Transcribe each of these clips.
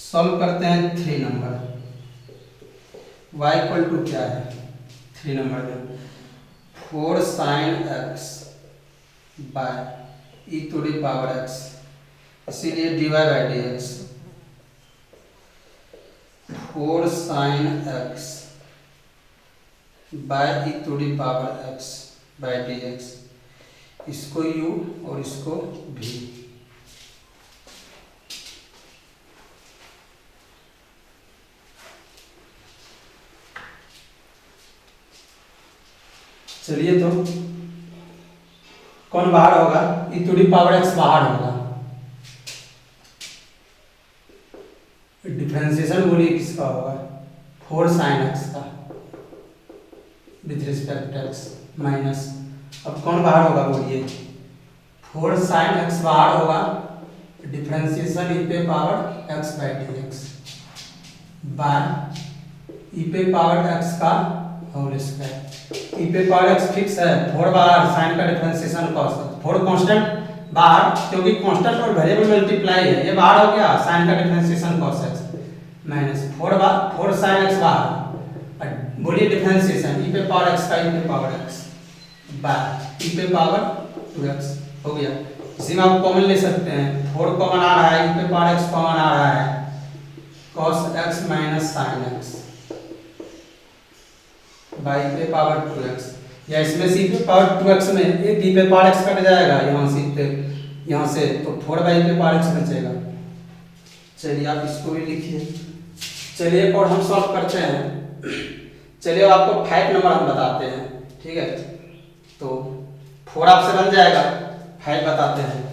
Solve करते हैं 3 number. y equal to क्या है 3 नंबर में 4 sin x by e to the power x, इसीलिए dy by D x. 4 sin x by e to the power x by D x, इसको u और इसको v। चलिए तो कौन बाहर होगा, ई टू दी पावर एक्स बाहर होगा। डिफरेंशिएशन बोलिए किसका होगा 4 sin x का विथ रिस्पेक्ट एक्स माइनस, अब कौन बाहर होगा बोलिए 4 sin x बाहर होगा, डिफरेंशिएशन ई पे power x by D X by E पे पावर x का होल स्क्वायर। ई पे पावर x फिक्स है, 4 बाहर, साइन का डिफरेंशिएशन कॉस, 4 कांस्टेंट बाहर, क्योंकि कांस्टेंट और वेरिएबल मल्टीप्लाई है, ये बाहर हो गया, साइन का differentiation cos x minus 4 sin x बाहर, बोलिए डिफरेंशिएशन ई पे पावर x का ई पे पावर x बाय ई पे पावर 2x हो गया। इसी में आप कॉमन ले सकते हैं, 4 कॉमन आ रहा है, ई पे पावर x कॉमन आ रहा है, cos x minus sin x by पे पावर 2x, या इसमें सी पे पावर 2x में एक ई पे पावर x कट जाएगा यहाँ से तो 4 बाई पे पावर x बचेगा। चलिए आप इसको भी लिखिए। चलिए एक और हम सॉल्व करते हैं। चलिए आपको 5 नंबर हम बताते हैं, ठीक है, तो 4 आपसे बन जाएगा, 5 बताते हैं।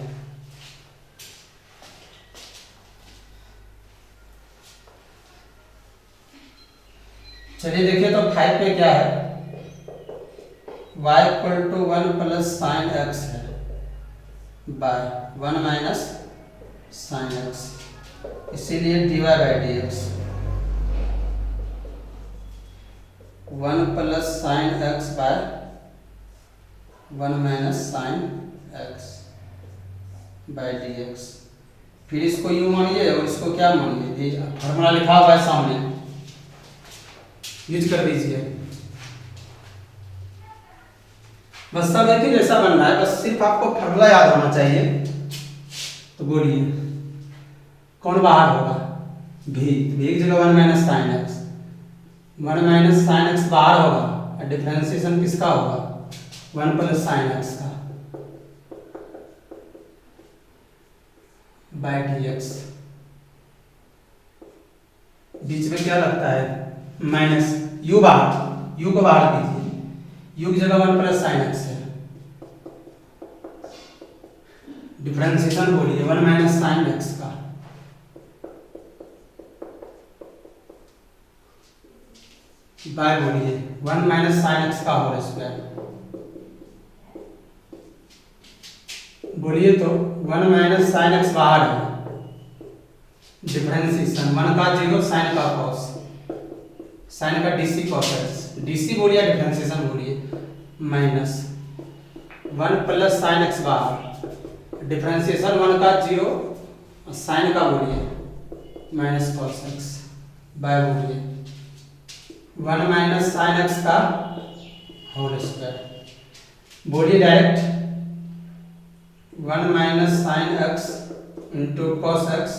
चलिए देखिए तो 5 में क्या है, y equal to 1 plus sine x है बाय 1 माइनस साइन x, इसीलिए dy by D x. 1 plus sine x by 1 minus sine x by D x. फिर इसको u मानिए और इसको क्या मानिए, फॉर्मूला लिखा हुआ है सामने, यूज कर दीजिए। बस सब एक ही जैसा बन रहा है, बस सिर्फ आपको फॉर्मूला याद होना चाहिए। तो बोलिए कौन बाहर होगा, v की जगह 1 minus sine x, 1 minus sine x बाहर होगा, और डिफरेंशिएशन किसका होगा 1 प्लस साइन एक्स का बाई डी एक्स। बीच में क्या लगता है माइनस, u बाहर, u को बाहर कीजिए, u की जगह 1 प्लस साइन एक्स है, डिफरेंशिएशन बोलिए 1 माइनस साइन एक्स का बाय बोलिए 1 माइनस साइन एक्स का होल स्क्वायर। बोलिए तो 1 माइनस साइन एक्स बाहर है, डिफरेंशिएशन 1 का 0 साइन का कॉस, साइन का डीसी कॉस एक्स, डीसी बोलिए डिफरेंशिएशन बोलिए माइनस 1 प्लस साइन एक्स बाहर, डिफरेंशिएशन 1 का 0 साइन का बोलिए माइनस कॉस एक्स बाय बोलिए 1 माइनस साइन एक्स का होल स्क्वायर। बोलिए direct 1 minus sine x into cos x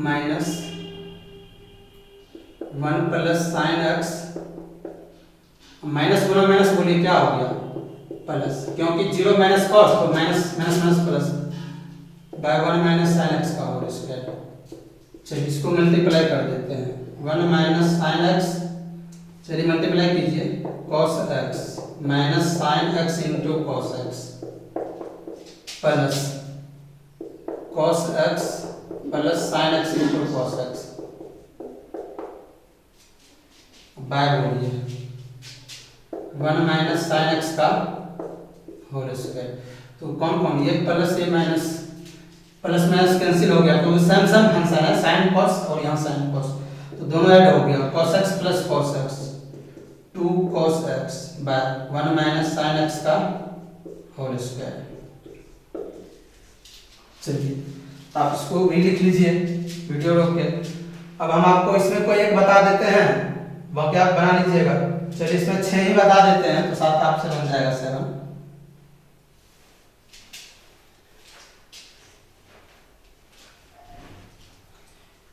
minus 1 plus sine x, minus बोला माइनस बोलिए क्या हो गया प्लस, क्योंकि 0 माइनस कॉस तो minus minus minus plus by 1 minus sine x का होल स्क्वायर। चलिए इसको मल्टीप्लाई कर देते हैं, 1 माइनस साइन एक्स, चलिए मल्टीप्लाई कीजिए cos x minus sine x into cos x plus cos x plus sine x into cos x by बोलिए 1 minus sine x का होल स्क्वायर। तो कौन कौन, ये प्लस ये माइनस, प्लस माइनस कैंसिल हो गया, तो सेम सेम फंक्शन है, साइन कॉस और यहाँ साइन कॉस, तो दोनों ऐड हो गया, cos x plus cos x 2 cos x by 1 minus sine x का होल स्क्वायर। चलिए तो आप इसको भी लिख लीजिए वीडियो रोक के। अब हम आपको इसमें कोई एक बता देते हैं, वह क्या बना लीजिएगा। चलिए इसमें 6 ही बता देते हैं तो 7 आपसे बन जाएगा 7।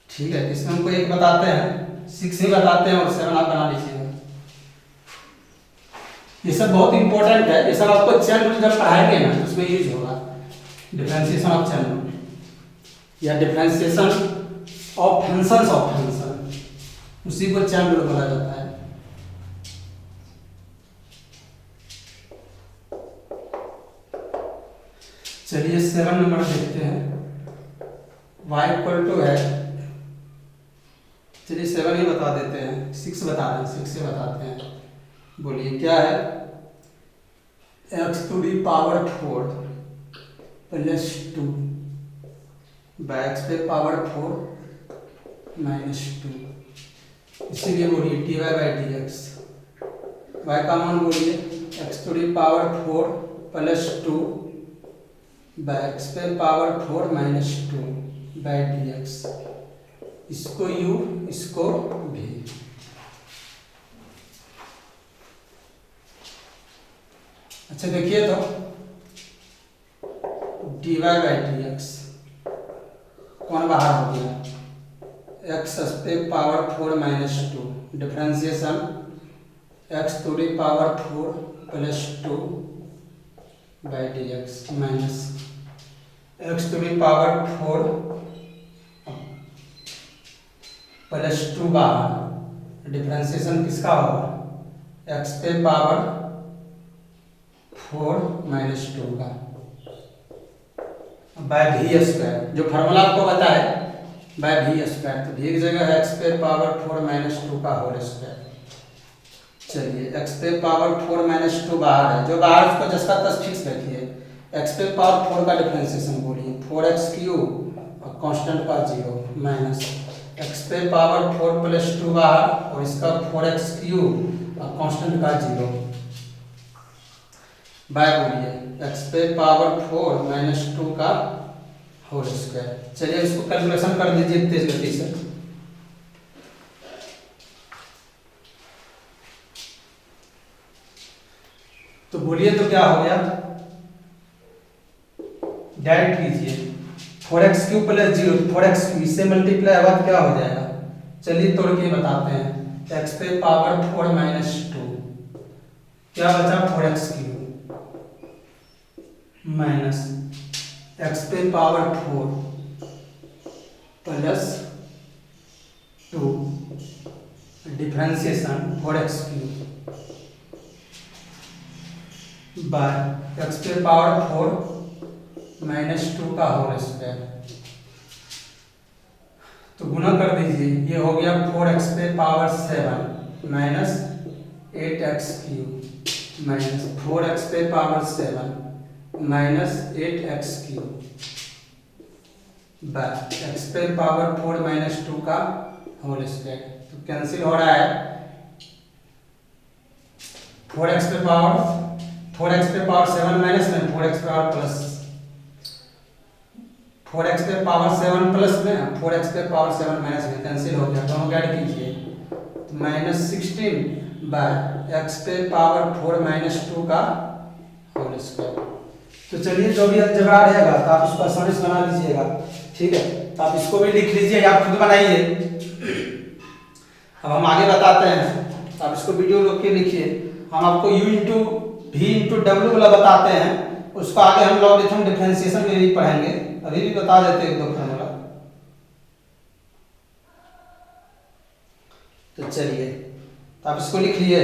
ठीक है, इसमें हमको एक बताते हैं, 6 ही बताते हैं और 7 आप बना लीजिएगा। ये सब बहुत इंपॉर्टेंट है, ये सब आपको चैन रूल जब पढ़ाएंगे ना तो उसमें यूज होगा। डिफरेंशिएशन ऑफ चैन रूल या differentiation of functions of function, उसी को चैन रूल बोला जाता है। चलिए 7 नंबर देखते हैं। y इक्वल टू है, चलिए 7 ही बता देते हैं, 6 बता दें, 6 से बताते हैं। बोलिए क्या है, x to the power 4 plus 2 x पे पावर 4 माइनस 2, इसीलिए बोलिए dy बाई dx। y का मान बोलिए x to the power 4 plus 2 x पे पावर 4 माइनस 2 बाई dx। इसको u, इसको v। अच्छा देखिए तो dy बाई dx कौन बाहर हो गया, x पे power 4 minus 2, differentiation x to the power 4 plus 2 by dx minus x to the power 4 plus 2 बाहर, डिफरेंशिएशन किसका होगा, x पे पावर 4 माइनस 2 का बाय v स्क्वायर, जो फार्मूला आपको बताया बाय v स्क्वायर, तो v की जगह x पे पावर 4 माइनस 2 का होल स्क्वायर। चलिए x पे पावर 4 माइनस 2 बाहर है, जो बाहर उसको जस का तस फिक्स रखिए। x पे पावर 4 का डिफरेंशिएशन बोलिए 4x क्यूब और कांस्टेंट का 0 माइनस x पे पावर 4 प्लस 2 बाहर और इसका 4x क्यूब और कांस्टेंट का 0 बाय बोलिए x पे पावर 4 माइनस 2 का होल स्क्वायर। चलिए इसको कैलकुलेशन कर दीजिए तेज गति से। तो बोलिए तो क्या हो गया, डायरेक्ट कीजिए 4x cube plus 0, 4x cube इससे मल्टीप्लाई हुआ क्या हो जाएगा। चलिए तोड़ के बताते हैं, x पे पावर 4 माइनस 2 क्या बचा 4x क्यूब माइनस x पे power 4 plus 2 differentiation 4x cube by x पे पावर 4 माइनस 2 का होल स्क्वायर। तो गुना कर दीजिए, ये हो गया 4x पे power 7 minus 8x cube minus 4x पे power 7 minus 8x cube by x पे पावर 4 माइनस 2 का होल स्क्वायर। तो कैंसिल हो रहा है, 4x पे पावर 7 माइनस में 4x पे पावर प्लस 4x पे पावर 7 प्लस में 4x पे पावर 7 माइनस में कैंसिल हो गया, दोनों ऐड कीजिए तो माइनस 16 बाय x पे पावर 4 माइनस 2 का होल स्क्वायर। तो चलिए जो भी अलजेब्रा रहेगा तो आप इसको आसानी से बना लीजिएगा। ठीक है, तो आप इसको भी लिख लीजिए या खुद बनाइए। अब हम आगे बताते हैं, तो आप इसको वीडियो रोक के लिखिए। हम आपको u into v into W वाला बताते हैं, उसको आगे हम लॉगरिथम डिफरेंशिएशन में भी पढ़ेंगे, अभी भी बता देते हैं एक दो फॉर्मूला। तो चलिए तो आप इसको लिख लिए।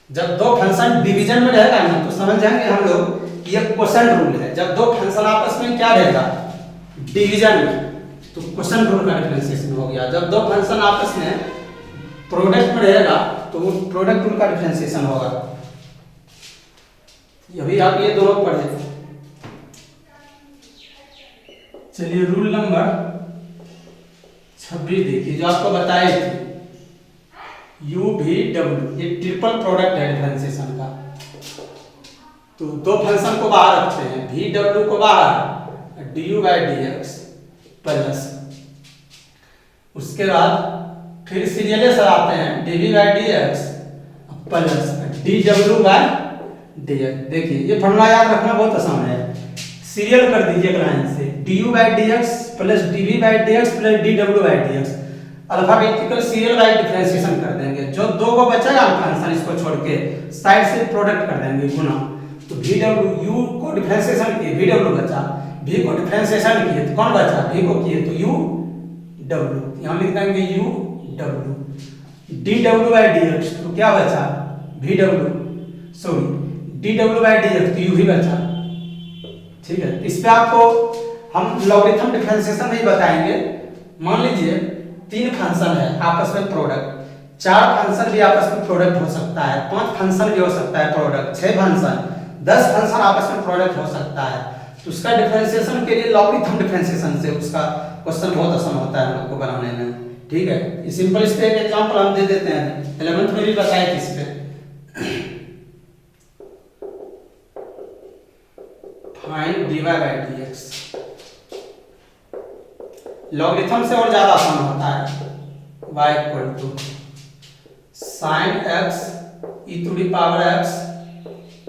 जब दो फंक्शन डिवीजन में रहेगा ना तो समझ जाएंगे हम लोग कि ये क्वोशंट रूल है। जब दो फंक्शन आपस में क्या रहेगा डिवीजन में, तो क्वोशंट रूल का डिफरेंशिएशन हो गया। जब दो फंक्शन आपस में प्रोडक्ट में रहेगा तो वो प्रोडक्ट रूल का डिफरेंशिएशन होगा। अभी आप ये दोनों पढ़े। चलिए रूल नंबर 26 देखिए, जो आपको बताए थे u v w, ये ट्रिपल प्रोडक्ट है डिफरेंशिएशन का। तो दो फंक्शन को बाहर रखते हैं, वी डब्ल्यू को बाहर, d u by D x plus, उसके बाद फिर सीरियले से आते हैं d v by D x plus d डब्ल्यू बाई डी एक्स। देखिए ये फॉर्मूला याद रखना बहुत आसान है, सीरियल कर दीजिए लाइन से, d u by D x plus d v by D x plus d डब्ल्यू by D x, alphabetical serial by differentiation कर देंगे। जो दो को बचेगा फंक्शन इसको छोड़ के साइड से प्रोडक्ट कर देंगे गुना, तो वी डब्ल्यू यू को डिफरेंशिएशन किए वी डब्ल्यू बचा, वी को डिफरेंशिएशन किए तो कौन बचा, वी को किए तो यू डब्ल्यू, यहाँ लिख देंगे यू डब्ल्यू, डी डब्ल्यू बाई डी एक्स तो क्या बचा, वी डब्ल्यू, सॉरी डी डब्ल्यू बाई डी एक्स तो यू ही बचा। ठीक है, इस पे आपको हम लॉगरिथम डिफरेंशिएशन नहीं बताएंगे। मान लीजिए तीन फंक्शन है आपस में प्रोडक्ट, चार फंक्शन भी आपस में प्रोडक्ट हो सकता है, पांच फंक्शन भी हो सकता है प्रोडक्ट, छह फंक्शन, 10 फंक्शन आपस में प्रोडक्ट हो सकता है, तो उसका डिफरेंशिएशन के लिए लॉगरिथम डिफरेंशिएशन से उसका क्वेश्चन बहुत आसान होता है हम लोग को बनाने में। ठीक है, ये सिंपल इस पे एक एग्जांपल हम दे देते हैं, 11th में भी बताया कि इस पे find dy by dx, logarithm से और ज्यादा आसान होता है, y equal to sin x e to the power x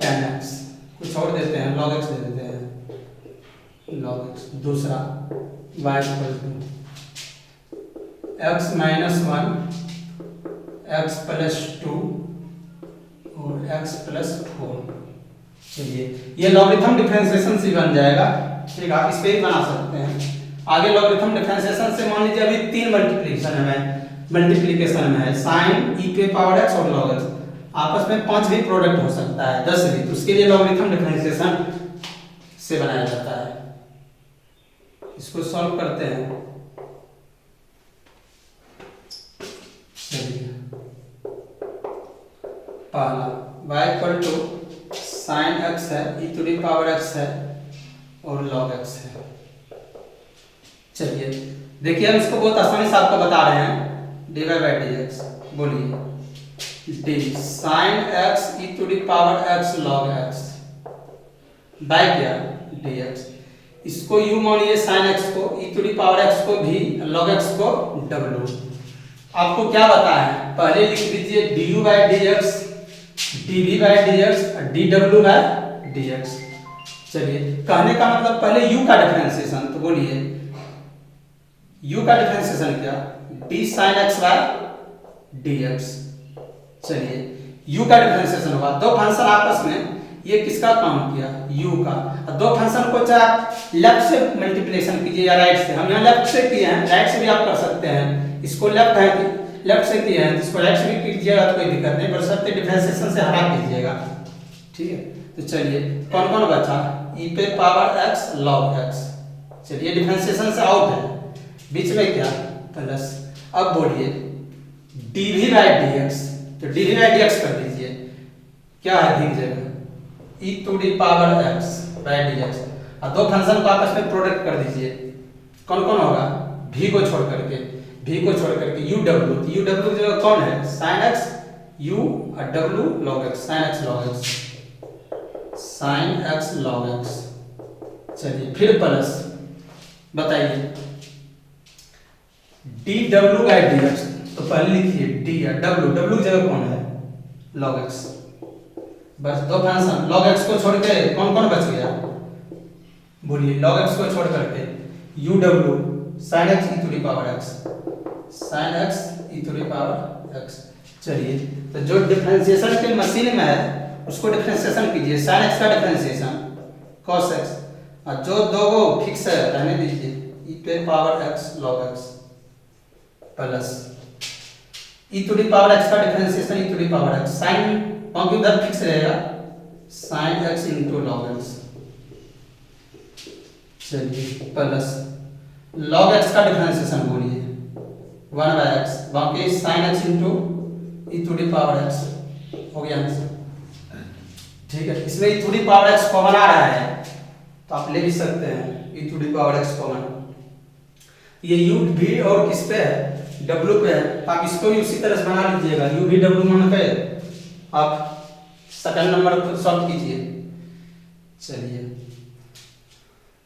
tan x, कुछ और देते हैं log x दे देते हैं log x, दूसरा y equal to x minus 1 x plus 2 और x प्लस 4। चलिए ये लॉगरिथम डिफरेंशिएशन से बन जाएगा। ठीक है, आप इस पे ही बना सकते हैं। आगे लॉगरिथम डिफरेंशिएशन से मान लीजिए अभी तीन मल्टीप्लिकेशन में है, sin e पे पावर x और log x, आपस में 5 भी प्रोडक्ट हो सकता है, 10 भी, तो उसके लिए लॉगरिथम डिफरेंशिएशन से बनाया जाता है। इसको सॉल्व करते हैं। चलिए पहला y equal to sin x है, e to the power x है और log x है। चलिए देखिए हम इसको बहुत आसानी से आपको बता रहे हैं, dy बाई dx, बोलिए d sin x e to the power x log x by क्या dx, इसको u मानिए sin x को, e to the power x को भी, log x को w। आपको क्या बता है, पहले लिख दीजिए du by dx, dv by dx और dw बाई dx। चलिए कहने का मतलब पहले u का डिफरेंशिएशन, तो बोलिए u का डिफरेंशिएशन क्या, d sin x by dx। चलिए u का डिफरेंशिएशन हुआ, दो फंक्शन आपस में, ये किसका काम किया, u का, दो फंक्शन को चाहे लेफ्ट से मल्टीप्लिकेशन कीजिए या राइट से, हम यहाँ लेफ्ट से किए हैं, राइट से भी आप कर सकते हैं, इसको लेफ्ट है लेफ्ट से किए हैं, इसको राइट से भी कीजिएगा तो कोई दिक्कत नहीं, बशर्ते डिफरेंशिएशन से हटा कीजिएगा। ठीक है, तो चलिए कौन कौन बचा, e पे पावर x log x, चलिए डिफरेंशिएशन से आउट है, बीच में क्या प्लस, अब बोलिए dv बाई dx, तो dv बाई dx कर दीजिए, क्या है दिख जाएगा e to the power x by dx, और दो फंक्शन को आपस में प्रोडक्ट कर दीजिए, कौन कौन होगा, v को छोड़ करके u w, तो u w की जगह कौन है, sin x u और w log x, sin x log x, sin x log x। चलिए फिर प्लस, बताइए dw बाई dx, तो पहले लिखिए d या w की जगह कौन है, log x, बस दो फंक्शन, log x को छोड़ के कौन कौन बच गया, बोलिए log x को छोड़ करके u w sin x e to the power x, sin x e to the power x। चलिए तो जो डिफरेंशिएशन के मशीन में है उसको डिफरेंशिएशन कीजिए, sin x का डिफरेंशिएशन cos x, और जो दो को फिक्स है रहने दीजिए, e पे power x log x plus e to the power x का differentiation e to the power x, sin क्योंकि उधर फिक्स रहेगा, sin x into log x। चलिए प्लस log x का डिफरेंशिएशन बोलिए 1 बाय x, बाकी sin x into e to the power x हो गया आंसर। ठीक है, इसमें e to the power x common आ रहा है तो आप ले भी सकते हैं e to the power x common, ये u भी और किस पे है, w पे है, आप इसको भी उसी तरह से बना लीजिएगा, u भी w मान के आप सेकंड नंबर को सॉल्व कीजिए। चलिए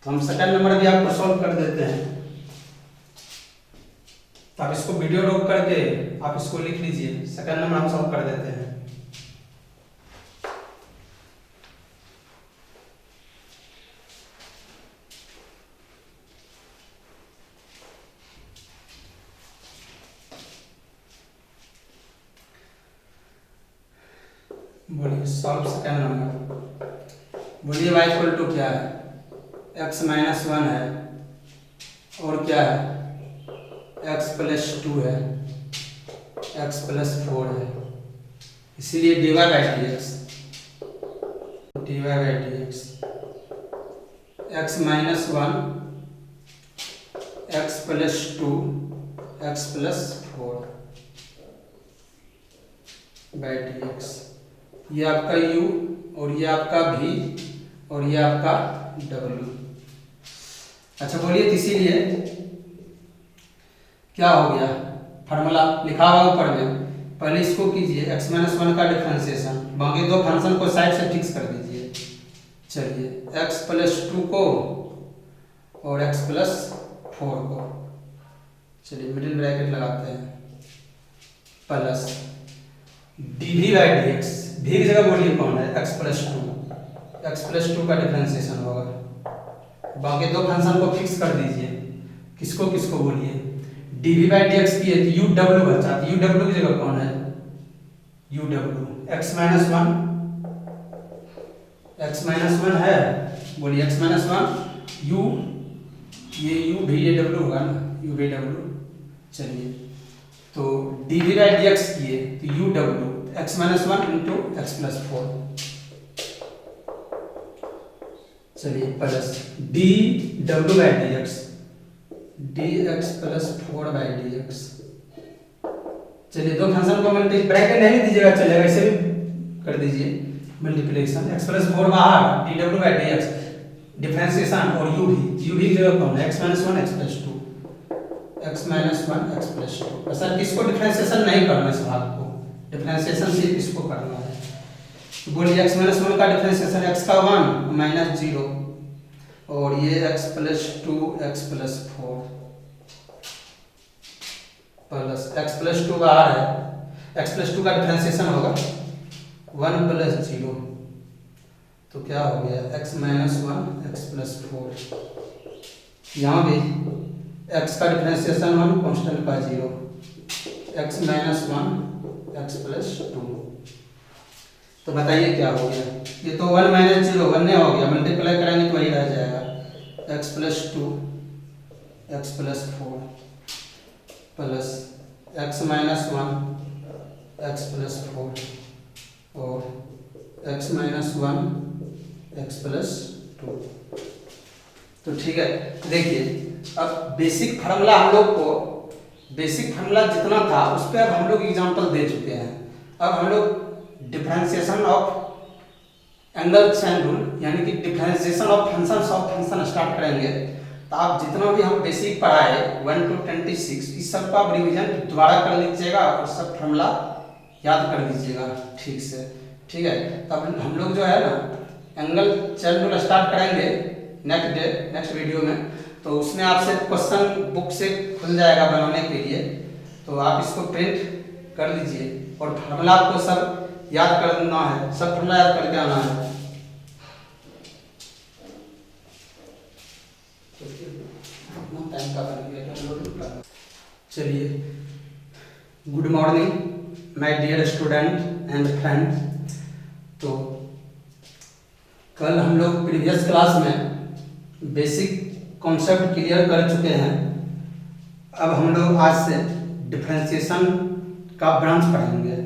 तो हम सेकंड नंबर भी आपको सॉल्व कर देते हैं। तो आप इसको वीडियो रोक करके आप इसको लिख लीजिए, सेकंड नंबर हम सॉल्व कर देते हैं। बोलिए सॉल्व सेकंड नंबर। बोलिए y इक्वल टू क्या है, x माइनस 1 है और क्या है x प्लस 2 है, x प्लस 4 है, इसीलिए dy by D x x minus 1 x plus 2 x plus 4 by D x. ये आपका u और ये आपका v और ये आपका w। अच्छा बोलिए तो इसीलिए क्या हो गया, फार्मूला लिखा हुआ ऊपर में, पहले इसको कीजिए x माइनस 1 का डिफरेंशिएशन, बाकी दो फंक्शन को साइड से फिक्स कर दीजिए। चलिए x प्लस 2 को और x प्लस 4 को, चलिए मिडिल ब्रैकेट लगाते हैं, plus dv by D x, v की जगह बोलिए कौन है x प्लस 2 का डिफरेंशिएशन होगा, बाकी दो फंक्शन को फिक्स कर दीजिए। किसको किसको बोलिए, dv बाई डी एक्स की है तो uw बचा, uw की जगह कौन है uw, x माइनस 1 है, बोलिए x माइनस 1 u, ये u भी ये w होगा ना, u भी w। चलिए तो dv बाई डी एक्स की है तो uw x minus 1 into x plus 4, चलिए plus dw by D x dx plus 4 by D x. चलिए दो फंक्शन को मल्टी ब्रैकेट नहीं दीजिएगा चलेगा, ऐसे भी कर दीजिए मल्टीप्लिकेशन, x प्लस 4 बाहर dw by D x differentiation और u भी की जगह कौन है x minus 1 x plus 2 x minus 1 x plus 2। Sir किसको डिफरेंशिएशन नहीं करना, इस भाग को डिफरेंशिएशन सिर्फ इसको करना है। तो बोलिए x माइनस 1 का डिफरेंशिएशन x का 1 माइनस 0 और ये x plus 2 x plus 4 plus x plus 2 बाहर है, x प्लस 2 का डिफरेंशिएशन होगा 1 प्लस 0, तो क्या हो गया x माइनस 1 x प्लस 4। यहाँ भी x का डिफरेंशिएशन 1 कांस्टेंट का 0, x माइनस 1 x प्लस 2। तो बताइए क्या हो गया, ये तो 1 माइनस 0 1 नहीं हो गया, मल्टीप्लाई करेंगे तो वही रह जाएगा x plus 2 x plus 4 plus x minus 1 x plus 4 और x माइनस 1 x प्लस 2। तो ठीक है, देखिए अब बेसिक फार्मूला हम लोग को, बेसिक फार्मूला जितना था उस पर अब हम लोग एग्जांपल दे चुके हैं। अब हम लोग differentiation of angle chain rule यानी कि डिफरेंशिएशन ऑफ फंक्शन स्टार्ट करेंगे। तो आप जितना भी हम बेसिक पढ़ाए 1 to 26 इस सब का आप रिवीजन दोबारा कर लीजिएगा और सब फार्मूला याद कर लीजिएगा ठीक से, ठीक है। तब हम लोग जो है ना एंगल चेन रूल स्टार्ट करेंगे नेक्स्ट वीडियो में, तो उसमें आपसे क्वेश्चन बुक से खुल जाएगा बनाने के लिए, तो आप इसको प्रिंट कर लीजिए और फार्मूला आपको सब याद करना है, सब फार्मूला याद करके आना है। टाइम का चलिए, good morning my dear student and friend. तो कल हम लोग प्रीवियस क्लास में बेसिक कॉन्सेप्ट क्लियर कर चुके हैं। अब हम लोग आज से डिफरेंशिएशन का ब्रांच पढ़ेंगे।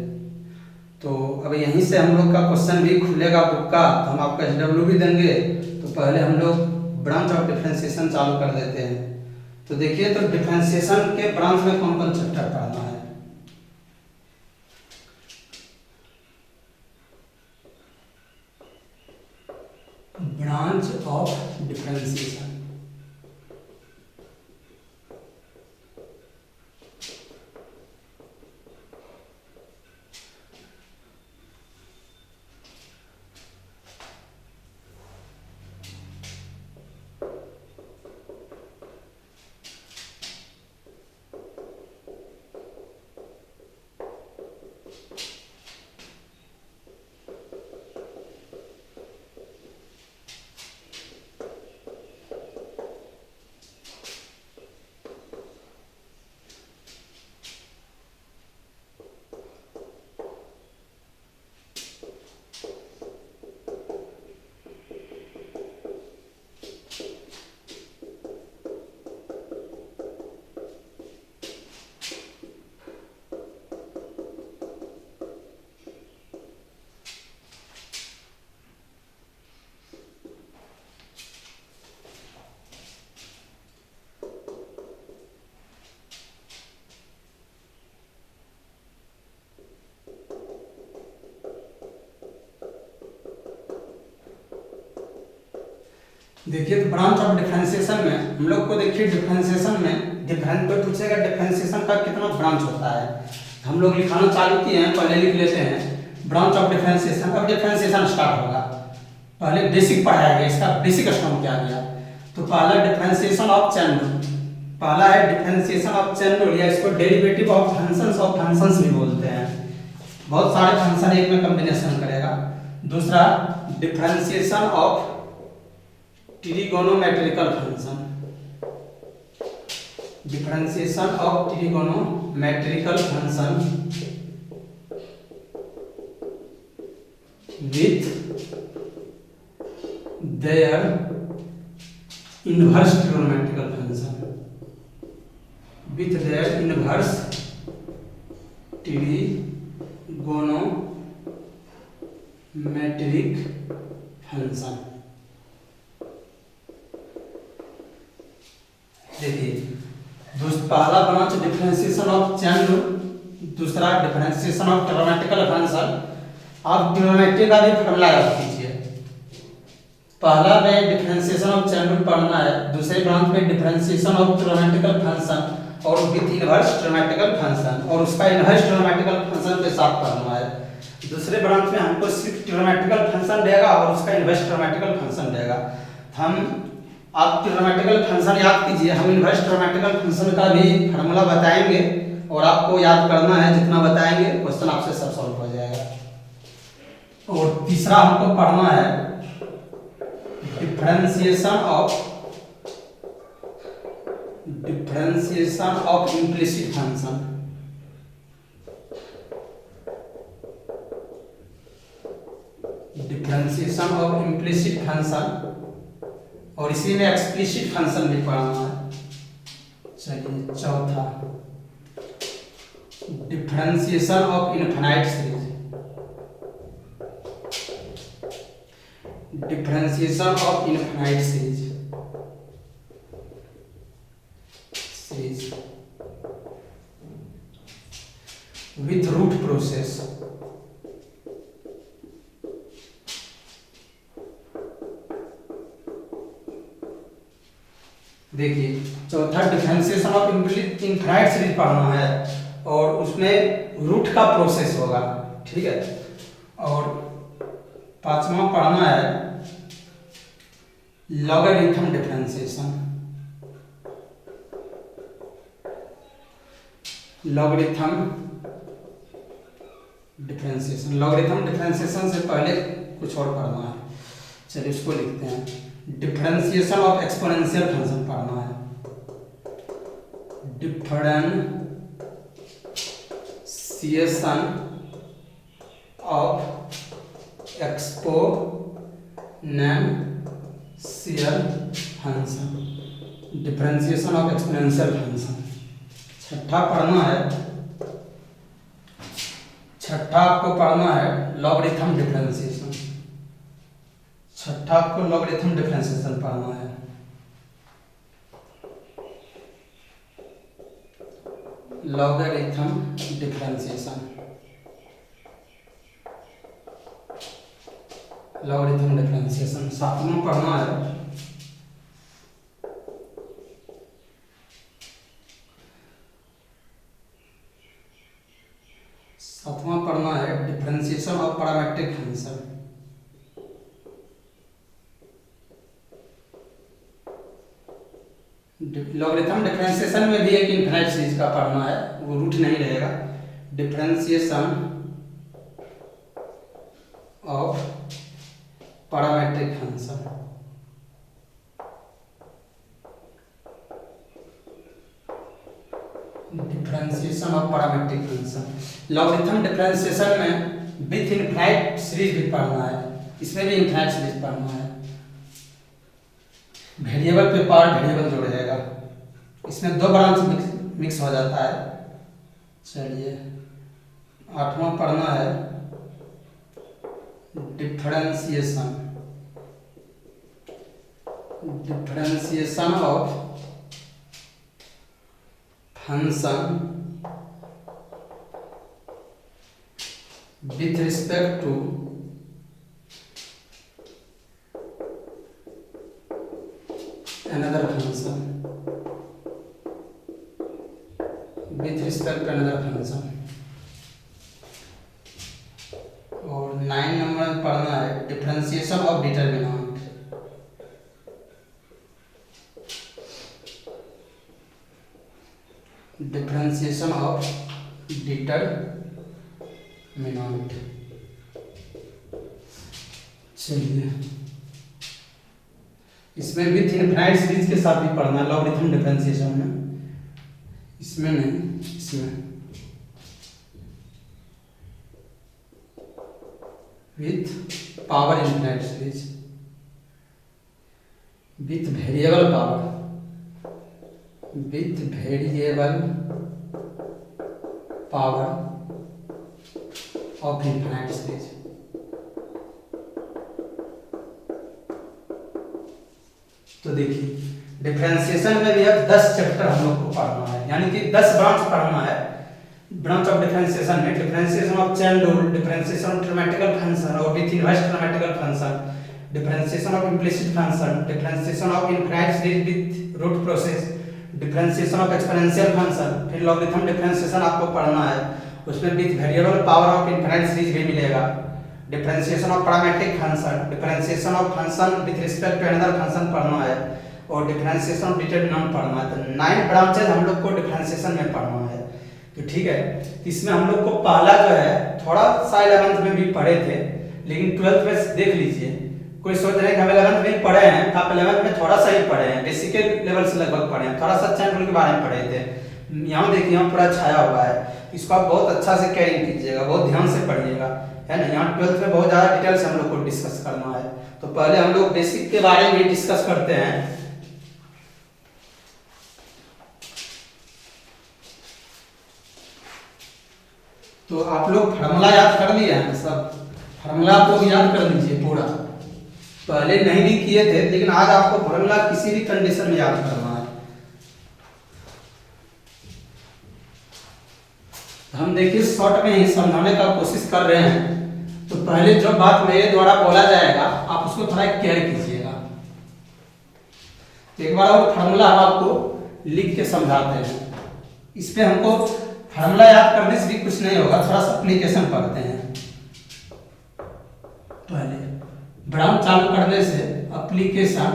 तो अब यहीं से हम लोग का क्वेश्चन भी खुलेगा बुक का, तो हम आपका SW भी देंगे। तो पहले हम लोग ब्रांच ऑफ डिफरेंशिएशन चालू कर देते हैं। तो देखिए, तो डिफरेंशिएशन के ब्रांच में कौन कौन चैप्टर पढ़ना है। ब्रांच ऑफ डिफरेंशिएशन, देखिए तो ब्रांच ऑफ डिफरेंशिएशन में हम लोग को देखिए डिफरेंशिएशन में डिफरेंट पे पूछेगा डिफरेंशिएशन का कितना ब्रांच होता है। हम लोग लिखाना चालू किए हैं, पहले लिख लेते हैं ब्रांच ऑफ डिफरेंशिएशन। अब डिफरेंशिएशन स्टार्ट होगा। पहले बेसिक पढ़ाया गया, इसका बेसिक स्टॉम किया गया। तो पहला डिफरेंशिएशन ऑफ चैन रूल, पहला है डिफरेंशिएशन ऑफ चैन रूल, या इसको derivative of functions of functions भी बोलते हैं। बहुत सारे फंक्शन एक में कॉम्बिनेशन करेगा। दूसरा differentiation of trigonometrical function, differentiation of trigonometrical function with their inverse trigonometrical function, with their inverse trigonometric function। देखिए पहला branch differentiation of chain rule, दूसरा डिफरेंशिएशन ऑफ ट्रिगोनोमेट्रिकल फंक्शन। आप ट्रिगोनोमेट्री का भी फॉर्मूला याद कीजिए। पहला में डिफरेंशिएशन ऑफ चैन रूल पढ़ना है, दूसरे ब्रांच में डिफरेंशिएशन ऑफ ट्रिगोनोमेट्रिकल फंक्शन और विद इनवर्स ट्रिगोनोमेट्रिकल फंक्शन, और उसका इनवर्स ट्रिगोनोमेट्रिकल फंक्शन के साथ पढ़ना है। दूसरे ब्रांच में हमको सिर्फ ट्रिगोनोमेट्रिकल फंक्शन देगा और उसका इनवर्स ट्रिगोनोमेट्रिकल फंक्शन देगा। हम आप ट्रिगोनोमेट्रिकल फंक्शन याद कीजिए, हम इनवर्स ट्रिगोनोमेट्रिकल फंक्शन का भी फार्मूला बताएंगे और आपको याद करना है। जितना बताएंगे क्वेश्चन आपसे सब सॉल्व हो जाएगा। और तीसरा हमको पढ़ना है differentiation of implicit function, differentiation of implicit function, और इसी में एक्सप्लिसिट फंक्शन भी पढ़ना है। चलिए चौथा differentiation of infinite series, differentiation of infinite series with root process. देखिए चौथा डिफरेंशिएशन ऑफ इनफिनाइट सीरीज पढ़ना है और उसमें रूट का प्रोसेस होगा, ठीक है। और पांचवा पढ़ना है लॉगरिथम डिफरेंशिएशन, लॉगरिथम डिफरेंशिएशन से पहले कुछ और पढ़ना है। चलिए इसको लिखते हैं। डिफरेंशिएशन ऑफ एक्सपोनेंशियल फंक्शन पढ़ना है, differentiation of exponential function, differentiation of exponential function. छठा आपको पढ़ना है लॉगरिथम डिफरेंशिएशन, छठा आपको लॉगरिथम डिफरेंशिएशन पढ़ना है। Logarithm differentiation, logarithm differentiation. सातवां पढ़ना है differentiation of parametric function, logarithm differentiation में भी एक इनफिनाइट सीरीज का पढ़ना है, वो रूट नहीं रहेगा। Differentiation of parametric function, differentiation of parametric function. Logarithm differentiation में विथ इनफिनाइट सीरीज भी पढ़ना है, इसमें भी इनफिनाइट सीरीज पढ़ना है। वेरिएबल पे पार्ट वेरिएबल जोड़ जाएगा, इसमें दो ब्रांच मिक्स हो जाता है। चलिए आठवां पढ़ना है differentiation of function with respect to another function with respect to another function। और 9 नंबर में पढ़ना है differentiation of determinant. Differentiation of determinant. चलिए इसमें विथ इनफाइनाइट सीरीज के साथ भी पढ़ना है लॉगरिथम डिफरेंशिएशन में। इसमें नहीं, इसमें with power infinite series with variable power, with variable power of infinite series. तो देखिए डिफरेंशिएशन में भी अब 10 चैप्टर हम लोग को पढ़ना है, यानी कि 10 ब्रांच पढ़ना है। ब्रांच ऑफ डिफरेंशिएशन में differentiation of chain rule, differentiation of trigonometrical function और with inverse trigonometrical function, differentiation of implicit function, differentiation of infinite series with root process, differentiation of exponential function, फिर logarithm differentiation आपको पढ़ना है। उसमें with variable power of infinite series भी मिलेगा। Differentiation of parametric function, differentiation of function with respect to another function पढ़ना है और डिफरेंशिएशन ऑफ डिटरमिनेंट पढ़ना है। तो 9 ब्रांचेज हम लोग को डिफरेंशिएशन में पढ़ना है। तो ठीक है, इसमें हम लोग को पहला जो है थोड़ा सा 11th में भी पढ़े थे, लेकिन 12th में देख लीजिए। कोई सोच रहे हैं कि हम 11th में पढ़े हैं, तो आप 11th में थोड़ा सा ही पढ़े हैं, बेसिक लेवल से लगभग पढ़े हैं, थोड़ा सा चैन रूल के बारे में पढ़े थे। यहाँ देखिए यहाँ पूरा छाया हुआ है, इसको आप बहुत अच्छा से कैरिंग कीजिएगा, बहुत ध्यान से पढ़िएगा, है ना। यहाँ 12th में बहुत ज़्यादा डिटेल से हम लोग को डिस्कस करना है। तो पहले हम लोग बेसिक के बारे में डिस्कस करते हैं। तो आप लोग फार्मूला याद कर लिए हैं सब, फार्मूला आप लोग याद कर लीजिए पूरा। पहले नहीं भी किए थे, लेकिन आज आपको फार्मूला किसी भी कंडीशन में याद करना है। हम देखिए शॉर्ट में ही समझाने का कोशिश कर रहे हैं। तो पहले जो बात मेरे द्वारा बोला जाएगा आप उसको थोड़ा केयर कीजिएगा। एक बार और फार्मूला हम आपको लिख के समझाते हैं। इस पे हमको फार्मूला याद करने से भी कुछ नहीं होगा, थोड़ा सा एप्लीकेशन पढ़ते हैं। पहले ब्राउन चालू करने से एप्लीकेशन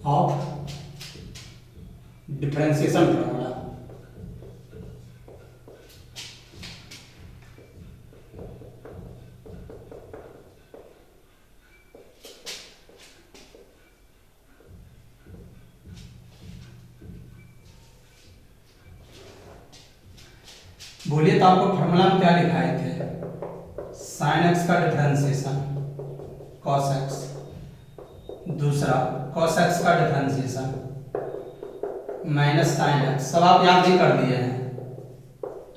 ऑफ डिफरेंशिएशन फार्मूला। बोलिए तो आपको फार्मूला में क्या लिखाए थे? साइन एक्स का डिफरेंशिएशन कॉस एक्स, दूसरा कॉस एक्स का डिफरेंशिएशन माइनस साइन एक्स। सब आप याद भी कर दिए हैं,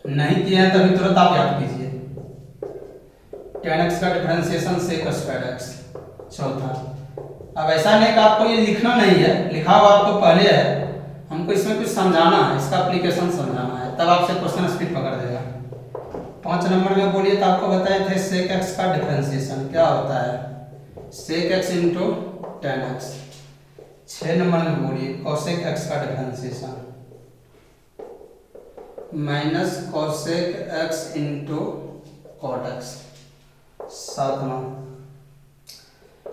नहीं किए हैं तभी तुरंत आप याद कीजिए। tan x का डिफरेंशिएशन sec स्क्वायर x। चौथा, अब ऐसा नहीं कि आपको ये लिखना नहीं है, लिखा हुआ आपको पहले है, हमको इसमें कुछ समझाना है, इसका एप्लीकेशन समझाना है, तब आपसे क्वेश्चन स्पीड पकड़ देगा। 5 नंबर में बोलिए तो आपको बताए थे sec x का डिफरेंशिएशन क्या होता है, sec x into tan x। 6 number में बोलिए cosec x का differentiation minus cosec x into cot x। 7वां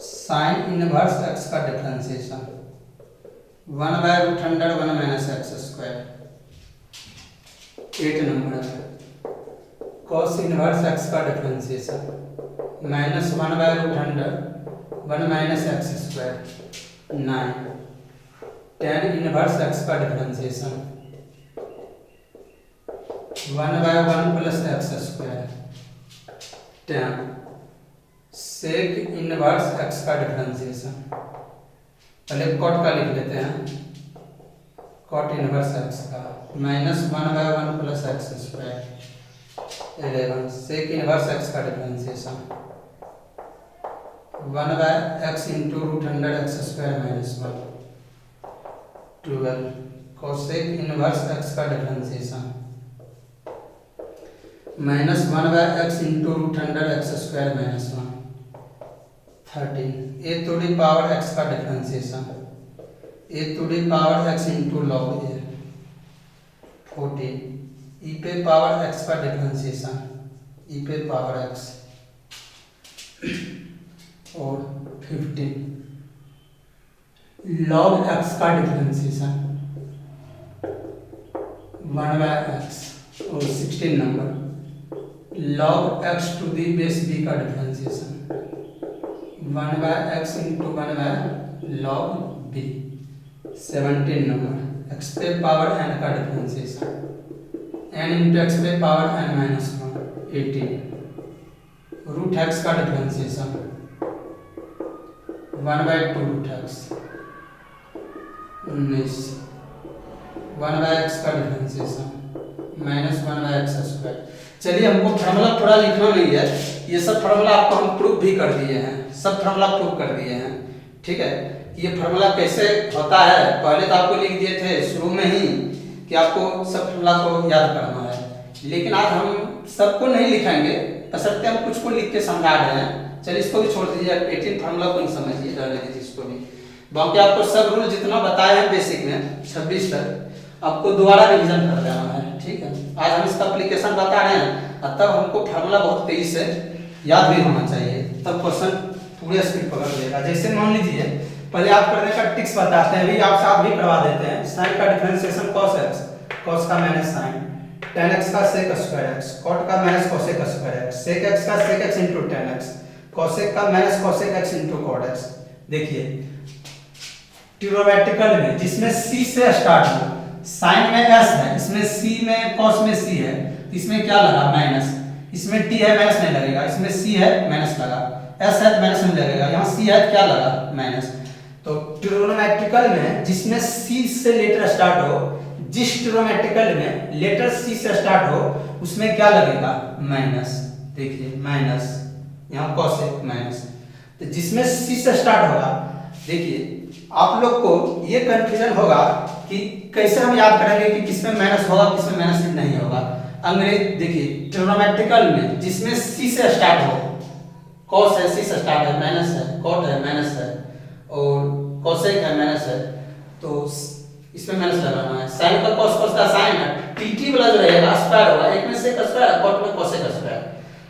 साइन इनवर्स x का differentiation 1/√100 minus x square. 8 number में cos इनवर्स x का differentiation minus 1/√100 minus x square. 9 tan inverse x का differentiation 1/1 plus x square. 10 sec inverse x का differentiation, पहले cot का लिख लेते हैं, cot इनवर्स x का minus 1/1 plus x square. 11 sec inverse x का differentiation 1/x into √100 x square minus 1। 12 cosec inverse x का differentiation minus 1/x into √100 x square minus 1। 13 a to the power x का differentiation A to the power X into log A 14 E पे power X का differentiation E पे power x और 15 log x का differentiation 1/x और 16 number log x to the base b का differentiation 1/x into 1/log b 17 number x पे power n का differentiation n into x पे power n minus 1 18 root x का differentiation 1/2 root x 19 1/x का differentiation -1/x square. चलिए हमको formula पूरा लिखना नहीं है, ये सब फार्मूला आपको हम प्रूफ भी कर दिए हैं, सब फार्मूला प्रूफ कर दिए हैं। ठीक है, ये फार्मूला कैसे होता है पहले तो आपको लिख दिए थे शुरू में ही कि आपको सब फार्मूला को याद करना है, लेकिन आज हम सबको नहीं लिखेंगे, बशर्ते हम कुछ को लिख के समझा रहे हैं। चलिए इसको भी छोड़ दीजिए, 18 फार्मूला को नहीं समझिए, रहने दीजिए इसको भी। बाकी आपको सब रूल जितना बताए हैं बेसिक में 26 तक आपको दोबारा रिवीजन कर देना है। ठीक है, आज हम इसका एप्लीकेशन बता रहे हैं, तब हमको फार्मूला बहुत तेजी से याद भी होना चाहिए, तब क्वेश्चन पूरे स्पीड पकड़ लेगा। जैसे मान लीजिए पहले आप करने का ट्रिक्स बताते हैं, आप साथ भी करवा देते हैं। साइन का डिफरेंशिएशन cos x, cos का माइनस साइन, tan x का sec स्क्वायर x, cot का minus cosec square x, sec x का sec x into tan x, cosec का minus cosec x into cot x। देखिए trigonometrical में जिसमें c से start हो, साइन में s है, इसमें c में cos में c है, इसमें क्या लगा माइनस, इसमें t है माइनस नहीं लगेगा, इसमें c है माइनस लगा, s है माइनस नहीं लगेगा, यहाँ c है क्या लगा माइनस। तो ट्रिग्नोमेट्रिकल में जिसमें c से लेटर स्टार्ट हो, जिस ट्रिग्नोमेट्रिकल में लेटर c से स्टार्ट हो उसमें क्या लगेगा माइनस। देखिए माइनस, यहाँ cosec माइनस, तो जिसमें c से स्टार्ट होगा, देखिए आप लोग को ये कंफ्यूजन होगा कि कैसे हम याद करेंगे कि किसमें माइनस होगा किसमें माइनस नहीं होगा। अंग्रेज देखिए ट्रिग्नोमेट्रिकल में जिसमें c से स्टार्ट हो, cos है c से स्टार्ट है माइनस है, cot है माइनस है और cosec है माइनस है, तो इसमें माइनस लगाना है। sin का cos, cos का sin है, tt वाला जो रहेगा स्क्वायर होगा, एक में sec स्क्वायर, cot में cosec स्क्वायर,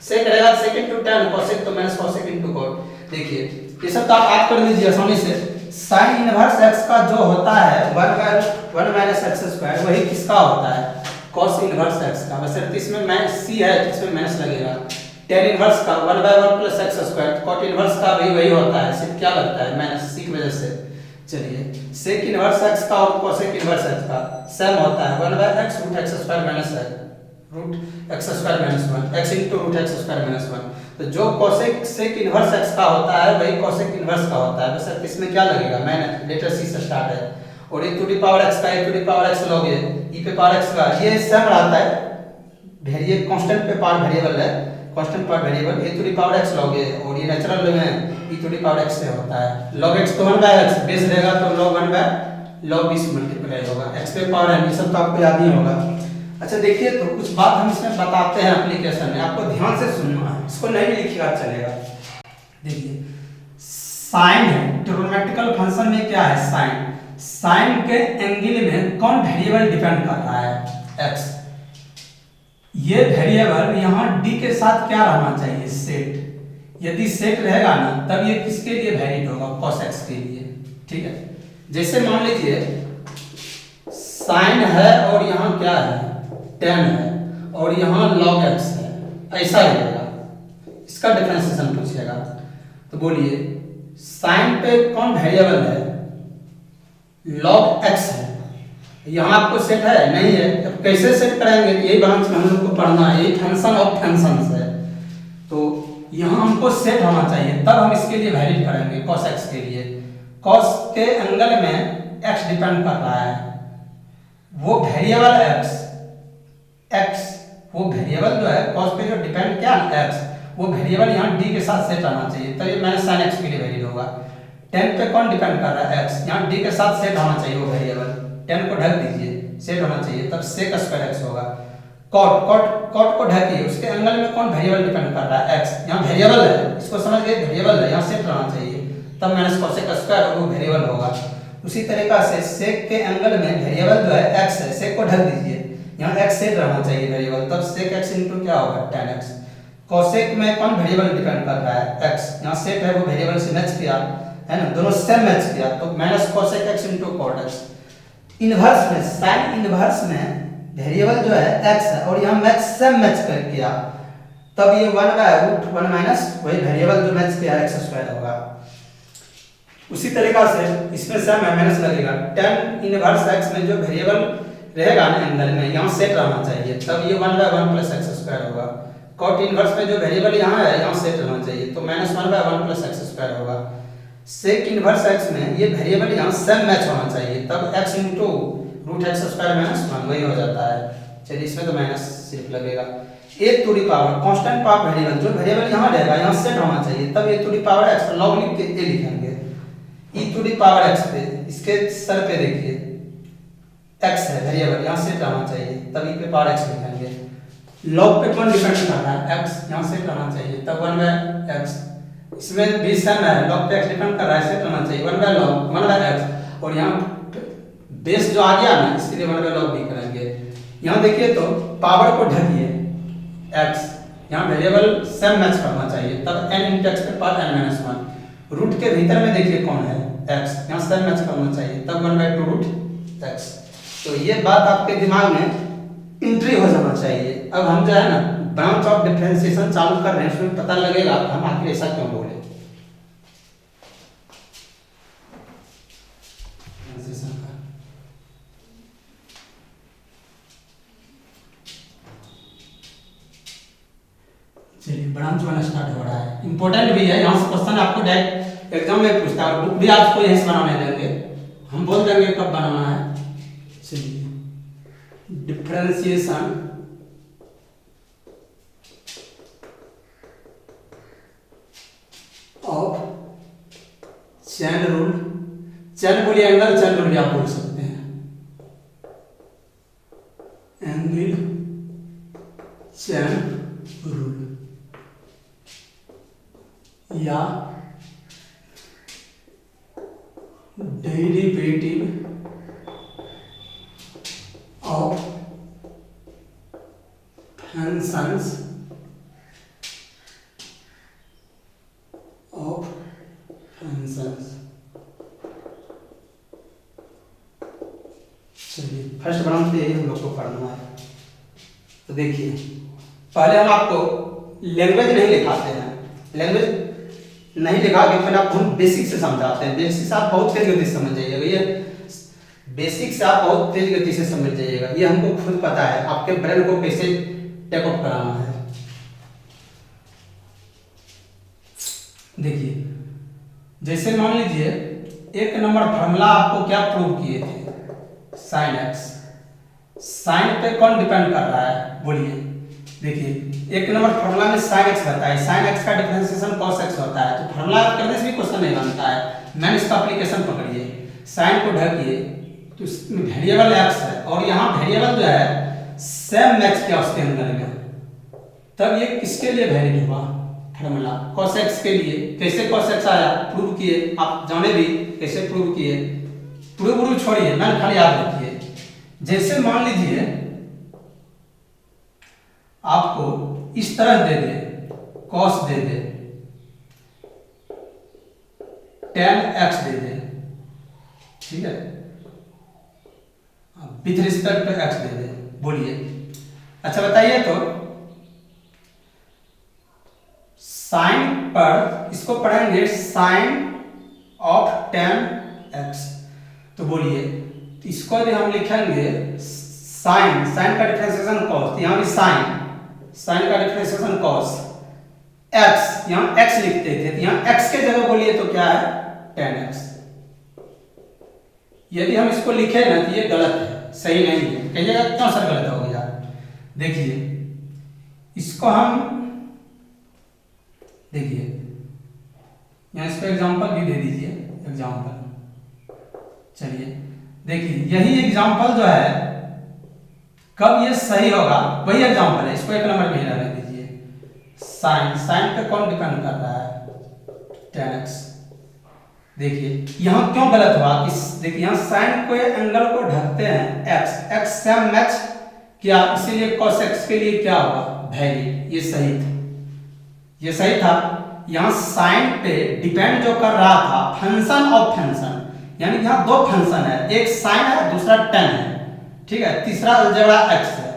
sec रहेगा sec into tan, cosec तो माइनस cosec into cot। देखिए ये सब तो आप याद कर लीजिए आसानी से। sin इनवर्स x का जो होता है 1/1 माइनस x स्क्वायर, वही किसका होता है cos इनवर्स x का, वैसे इसमें माइनस c है इसमें माइनस लगेगा। tan इनवर्स का 1/1 plus x square, cot inverse का भी वही होता है, सिर्फ क्या लगता है माइनस c की वजह से। चलिए sec इनवर्स x का और cosec इनवर्स x का सेम होता है 1/x root x square minus है root x square minus 1, x into root x square minus 1। तो जो cosec sec इनवर्स x का होता है वही cosec इनवर्स का होता है, बस इसमें क्या लगेगा माइनस, लेटर c से स्टार्ट है। और e to the power x का e to the power x log a, e पे पावर x का ये सेम रहता है, वेरिएबल कांस्टेंट पे पावर वेरिएबल है, constant power variable e to the power x log a, और ये नेचुरल में e to the power x से होता है। log x तो 1/x बेस रहेगा तो log 1/log b से मल्टीप्लाई होगा, x पे पावर n, ये सब तो आपको याद ही होगा। अच्छा देखिए तो कुछ बात हम इसमें बताते हैं एप्लीकेशन में, आपको ध्यान से सुनना है, इसको नहीं भी लिखिएगा चलेगा। देखिए साइन है, ट्रिग्नोमेट्रिकल फंक्शन में क्या है साइन, साइन के एंगल में कौन वेरिएबल डिपेंड कर रहा है x। ये वेरिएबल यहाँ d के साथ क्या रहना चाहिए सेट, यदि सेट रहेगा ना तब ये किसके लिए वैलिड होगा cos x के लिए। ठीक है, जैसे मान लीजिए साइन है और यहाँ क्या है tan है और यहाँ log x है, ऐसा रहेगा, इसका डिफरेंशिएशन पूछेगा तो बोलिए साइन पे कौन वेरिएबल है log x है, यहाँ आपको सेट है नहीं है, अब कैसे सेट करेंगे यही ब्रांच में हम लोग को पढ़ना है, यही फंक्शन ऑफ फंक्शंस है। तो यहाँ हमको सेट होना चाहिए तब हम इसके लिए वैलिड करेंगे cos x के लिए। cos के एंगल में x डिपेंड कर रहा है, वो वेरिएबल x वो वेरिएबल जो है cos पे जो डिपेंड क्या x, वो वेरिएबल यहाँ d के साथ सेट आना चाहिए तब ये माइनस sin x के लिए वैलिड होगा। tan पे कौन डिपेंड कर रहा है x, यहाँ d के साथ सेट होना चाहिए वो वेरिएबल, tan को ढक दीजिए सेट होना चाहिए तब sec स्क्वायर x होगा। cot को ढकिए, उसके एंगल में कौन वेरिएबल डिपेंड कर रहा है x, यहाँ वेरिएबल है, इसको समझ गए वेरिएबल है, यहाँ सेट रहना चाहिए तब माइनस cosec स्क्वायर वो वेरिएबल होगा। उसी तरीका से सेक के एंगल में वेरिएबल जो है x है, सेक को ढक दीजिए, यहाँ x सेट रहना चाहिए वेरिएबल, तब सेक x इनटू क्या होगा tan x। कोसेक में कौन वेरिएबल डिपेंड कर रहा है x, यहाँ सेक है वो वेरिएबल से मैच किया है ना, दोनों सेम मैच किया तो minus cosec x into cot x। Inverse में साइन इनवर्स में वेरिएबल जो है x है और यहाँ मैच सेम मैच कर किया, तब ये 1/√1 माइनस वही वेरिएबल जो मैच किया x स्क्वायर होगा। उसी तरीका से इसमें सेम है माइनस लगेगा, tan इनवर्स x में जो वेरिएबल रहेगा ना एंगल में यहाँ सेट रहना चाहिए, तब ये 1/1 प्लस x स्क्वायर होगा। cot इनवर्स में जो वेरिएबल यहाँ है यहाँ सेट रहना चाहिए तो माइनस 1/1 प्लस x स्क्वायर होगा। सेक इनवर्स x में ये वेरिएबल यहाँ सेम मैच होना चाहिए, तब x into root x square minus 1 वही हो जाता है। चलिए इसमें तो माइनस सिर्फ लगेगा। a to the power constant power variable, जो वेरिएबल यहाँ रहेगा यहाँ सेट होना चाहिए, तब a to the power x log लिख के a लिखेंगे, e to the power x पे इसके सर पे देखिए x है वेरिएबल यहाँ सेट रहना चाहिए, तब e पे पावर x लिखेंगे। लॉग पे कौन डिपेंड कर रहा है x, यहाँ सेट रहना चाहिए, तब 1/x। इसमें भी सेम है, लॉग पे x डिपेंड कर रहा है, सेट रहना चाहिए 1/log 1/x, और यहाँ बेस जो आ गया ना इसके लिए 1/log भी करेंगे। यहाँ देखिए तो पावर को ढकिए x, यहाँ वेरिएबल सेम मैच करना चाहिए, तब n × x पे पावर n-1। रूट के भीतर में देखिए कौन है x, यहाँ सेम मैच करना चाहिए, तब 1/2√x। तो ये बात आपके दिमाग में एंट्री हो जाना चाहिए। अब हम जो है ना ब्रांच ऑफ डिफरेंशिएशन चालू कर रहे हैं, उसमें पता लगेगा हम आखिर ऐसा क्यों बोले। चलिए ब्रांच वाला स्टार्ट हो रहा है, इंपॉर्टेंट भी है, यहाँ से क्वेश्चन आपको डायरेक्ट एग्जाम में पूछता है, बुक भी आपको यहीं से बनाने देंगे, हम बोल देंगे कब बनाना है। चलिए डिफरेंशिएशन ऑफ चैन रूल, चैन बोलिए एंगल, चैन रूल भी आप बोल सकते हैं, एंगल चैन रूल या derivative of functions of functions. चलिए फर्स्ट ब्रांच पे यही हम लोग को पढ़ना है। तो देखिए पहले हम आपको लैंग्वेज नहीं लिखाते हैं, लैंग्वेज नहीं लिखा के पहले आपको हम बेसिक से समझाते हैं, बेसिक से आप बहुत तेज गति से समझ जाइएगा, ये बेसिक से आप बहुत तेज गति से समझ जाइएगा, ये हमको खुद पता है आपके ब्रेन को कैसे टेक ऑफ कराना है। देखिए जैसे मान लीजिए एक नंबर फार्मूला आपको क्या प्रूव किए थे, साइन एक्स, साइन पे कौन डिपेंड कर रहा है बोलिए। देखिए एक नंबर फार्मूला में साइन एक्स रहता है, साइन एक्स का डिफरेंशिएशन कॉस एक्स होता है, तो फार्मूला करने से भी क्वेश्चन नहीं बनता है। मैंने इसका एप्लीकेशन पकड़िए, साइन को ढकिए तो वेरिएबल एक्स है और यहाँ वेरिएबल जो है सेम मैच किया उसके अंदर में, तब ये किसके लिए वैलिड हुआ फार्मूला, cos x के लिए। कैसे cos x आया प्रूव किए, आप जाने भी कैसे प्रूव किए, प्रूव छोड़िए मैंने खाली याद रखिए। जैसे मान लीजिए आपको इस तरह दे दे, cos दे दे, tan x दे दे, ठीक है, विथ रिस्पेक्ट टू x दे दे, बोलिए। अच्छा बताइए तो साइन पर इसको पढ़ेंगे साइन ऑफ tan x, तो बोलिए इसको यदि हम लिखेंगे साइन, साइन का डिफरेंशिएशन cos, यहाँ भी साइन, साइन का डिफरेंशिएशन cos x, यहाँ x लिखते थे तो यहाँ x के जगह बोलिए तो क्या है tan x। यदि हम इसको लिखे ना तो ये गलत है, सही नहीं है, कहिएगा क्यों सर गलत हो गया। देखिए इसको हम देखिए यहाँ इसको एग्जांपल भी दे दीजिए, एग्जांपल। चलिए देखिए यही एग्जांपल जो है कब ये सही होगा वही एग्जांपल है, इसको एक नंबर में रहने दीजिए। साइन, साइन पे कौन डिपेंड कर रहा है tan x, देखिए यहाँ क्यों गलत हुआ, इस देखिए यहाँ साइन को एंगल को ढकते हैं एक्स, एक्स सेम मैच किया, इसीलिए cos x के लिए क्या होगा वैल्यू, ये सही था, ये सही था। यहाँ साइन पे डिपेंड जो कर रहा था फंक्शन ऑफ फंक्शन, यानी कि यहाँ दो फंक्शन है, एक साइन है दूसरा टेन है, ठीक है, तीसरा अलजेब्रा x है।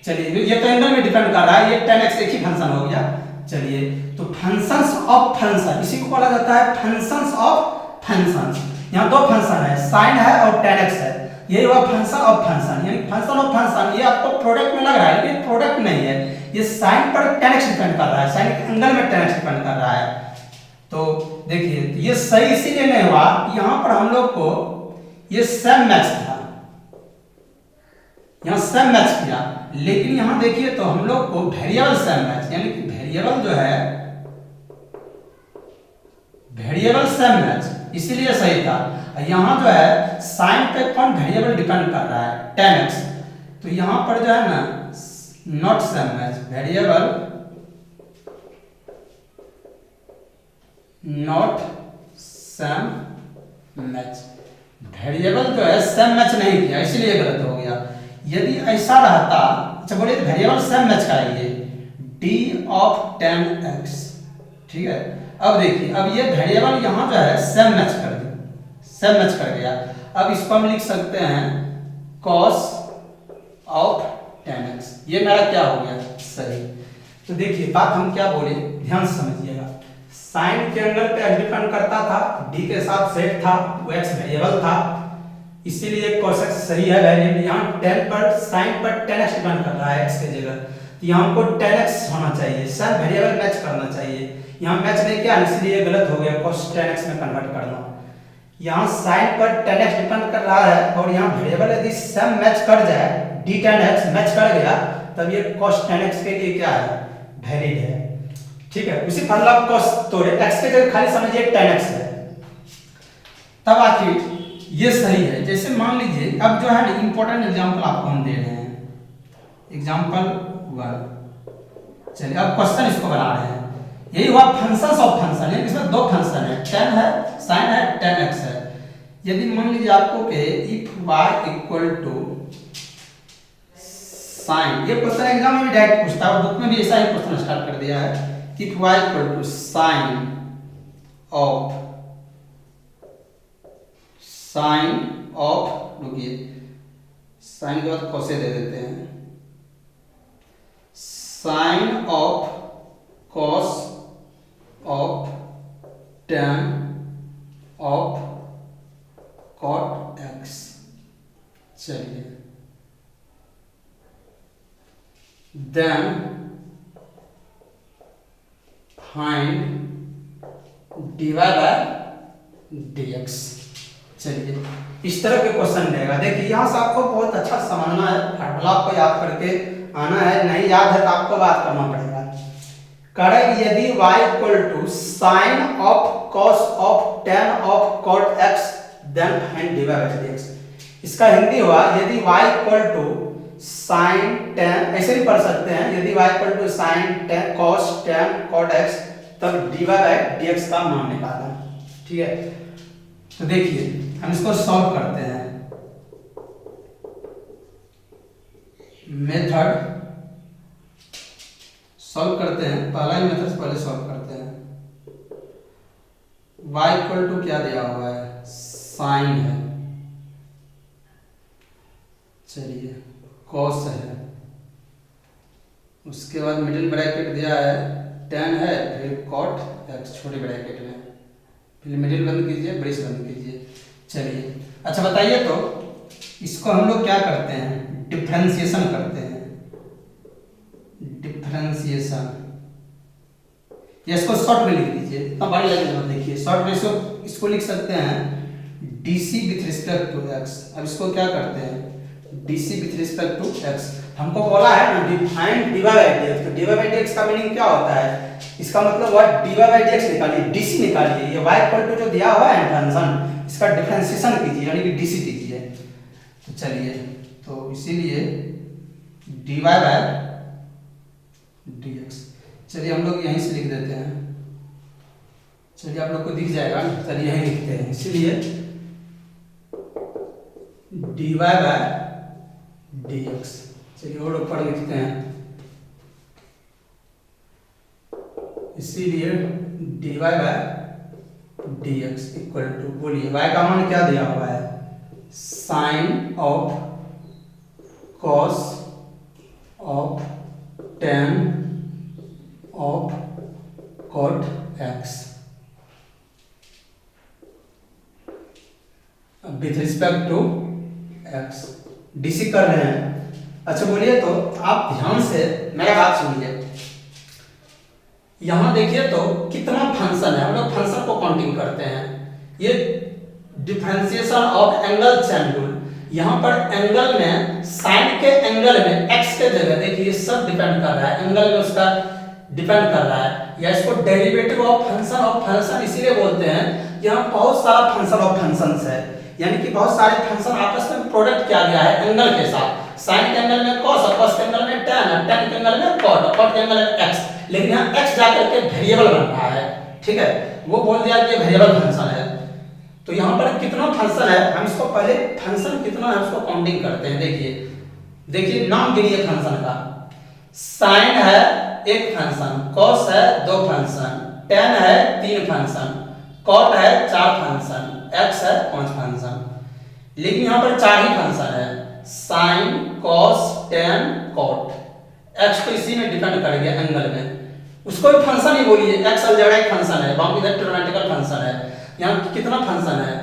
चलिए ये तो एंगल में डिपेंड कर रहा है, ये टेन एक्स एक ही फंक्शन हो गया। चलिए तो फंक्शंस ऑफ फंक्शन, इसी को बोला जाता है फंक्शंस ऑफ फंक्शंस। यहाँ दो फंक्शन है, साइन है और टेन एक्स है, ये हुआ फंक्शन ऑफ फंक्शन, यानी फंक्शन ऑफ फंक्शन। ये आपको प्रोडक्ट में लग रहा है लेकिन प्रोडक्ट नहीं है, ये साइन पर टेन एक्स डिपेंड कर रहा है, साइन के एंगल में टेन एक्स डिपेंड कर रहा है। तो देखिए ये सही इसीलिए नहीं हुआ, यहाँ पर हम लोग को ये सेम मैच था, यहाँ सेम मैच किया, लेकिन यहाँ देखिए तो हम लोग को वेरिएबल सेम मैच, यानी कि वेरिएबल जो है वेरिएबल सेम मैच, इसीलिए सही था। यहाँ जो है साइन पे कौन वेरिएबल डिपेंड कर रहा है 10x, तो यहाँ पर जो है ना not same match, variable not same match, variable जो है सेम मैच नहीं किया, इसीलिए गलत हो गया। यदि ऐसा रहता, अच्छा बोलिए वेरिएबल सेम मैच कराइए d ऑफ 10x, ठीक है। अब देखिए अब ये वेरिएबल यहाँ जो है सेम मैच कर दिया, सेम मैच कर गया। अब इसको हम लिख सकते हैं cos ऑफ 10x, ये मेरा क्या हो गया सही। तो देखिए बात हम क्या बोले, ध्यान से समझिएगा, साइन के एंगल पे डिपेंड करता था, d के साथ सेट था, वो x वेरिएबल था, इसीलिए cos x सही है वेरिएबल। यहाँ 10 पर साइन पर 10x डिपेंड कर रहा है x के जगह, तो यहाँ हमको 10x होना चाहिए, सब वेरिएबल मैच करना चाहिए, यहाँ मैच नहीं किया इसलिए गलत हो गया, cos 10x में कन्वर्ट करना। यहाँ साइन पर 10x डिपेंड कर रहा है और यहाँ वेरिएबल यदि सम मैच कर जाए, d 10x मैच कर गया, तब ये cos 10x के लिए क्या है वैलिड है, ठीक है। उसी फॉर्मूला cos तोड़े x के जगह खाली समझिए 10x है, तब आखिर ये सही है। जैसे मान लीजिए अब जो है ना इंपॉर्टेंट एग्जांपल आपको हम दे रहे हैं, एग्जांपल 1, चलिए अब क्वेश्चन इसको बना रहे हैं। यही हुआ फंक्शंस ऑफ फंक्शन, है इसमें दो फंक्शन है, 10 है sin है 10x है। यदि मान लीजिए आपको के if y equal to sin, ये क्वेश्चन एग्जाम में भी डायरेक्ट पूछता है और बुक में भी ऐसा ही क्वेश्चन स्टार्ट कर दिया है, if y equal to sin of रुकिए साइन के बाद cos दे देते हैं, sine of cos of tan of cot x। चलिए then find dy by dx। चलिए इस तरह के क्वेश्चन देगा। देखिए यहाँ से आपको बहुत अच्छा समझना है, फार्मूला आपको याद करके आना है, नहीं याद है तो आपको बात करना पड़ेगा। करेक्ट, यदि y equal to sine of cos of tan of cot x then find dy by dx। इसका हिंदी हुआ यदि y equal to sine tan, ऐसे भी पढ़ सकते हैं, यदि y equal to sine tan cos tan cot x तब dy बाय dx का मान निकालना, ठीक है। तो देखिए हम इसको सॉल्व करते हैं, मेथड सॉल्व करते हैं, पहला ही मेथड पहले सॉल्व करते हैं। y इक्वल टू क्या दिया हुआ है साइन है, चलिए cos है, उसके बाद मिडिल ब्रैकेट दिया है tan है, फिर cot x छोटे ब्रैकेट में, फिर मिडिल बंद कीजिए ब्रेस बंद कीजिए। चलिए अच्छा बताइए तो इसको हम लोग क्या करते हैं डिफरेंशिएशन करते हैं, डिफरेंशिएशन, या इसको शॉर्ट में लिख दीजिए, इतना बड़ी लाइन मत लिखिए, शॉर्ट में इसको लिख सकते हैं dc with respect to x। अब इसको क्या करते हैं dc with respect to x, हमको बोला है ना डिफाइन dy बाय dx, तो dy बाय dx का मीनिंग क्या होता है, इसका मतलब हुआ dy बाय dx निकालिए, dc निकालिए, ये y इक्वल टू जो दिया हुआ है फंक्शन इसका डिफरेंशिएशन कीजिए यानी कि dc कीजिए। तो चलिए तो इसीलिए dy बाय dx, चलिए हम लोग यहीं से लिख देते हैं, चलिए आप लोग को दिख जाएगा, चलिए यही लिखते हैं, इसीलिए dy बाय dx। चलिए और ऊपर लिखते हैं, इसीलिए dy by dx equal to, बोलिए y का मान क्या दिया हुआ है, sine of cos of tan of cot x with respect to x, डीसी कर रहे हैं। अच्छा बोलिए, तो आप ध्यान से मेरा बात सुनिए, यहां देखिए तो कितना फंक्शन है, हम लोग फंक्शन को काउंटिंग करते हैं। ये differentiation of angle chain rule, यहां पर एंगल में साइन के एंगल में x के जगह देखिए सब डिपेंड कर रहा है, एंगल में उसका डिपेंड कर रहा है, या इसको डेरिवेटिव ऑफ फंक्शन इसीलिए बोलते हैं। यहाँ बहुत सारा फंक्शन ऑफ फंक्शंस है, यानी कि बहुत सारे फंक्शन आपस में प्रोडक्ट किया गया है एंगल के साथ। साइन के एंगल में cos और cos के एंगल में tan और tan के एंगल में cot और cot के एंगल में x, लेकिन यहाँ x जाकर के वेरिएबल बन रहा है, ठीक है, वो बोल दिया कि ये वेरिएबल फंक्शन है। तो यहाँ पर कितना फंक्शन है, हम इसको पहले फंक्शन कितना है उसको काउंटिंग करते हैं। देखिए नाम गिनिए फंक्शन का, साइन है एक फंक्शन, cos है दो फंक्शन, tan है तीन फंक्शन, cot है चार फंक्शन, x है पांच फंक्शन। लेकिन यहाँ पर चार ही फंक्शन है, sign cos tan cot, x तो इसी में डिपेंड कर गया एंगल में, उसको भी फंक्शन ही बोलिए, x अलजेब्राइक फंक्शन है, बाकी इधर ट्रिग्नोमेट्रिकल फंक्शन है। यहाँ कितना फंक्शन है,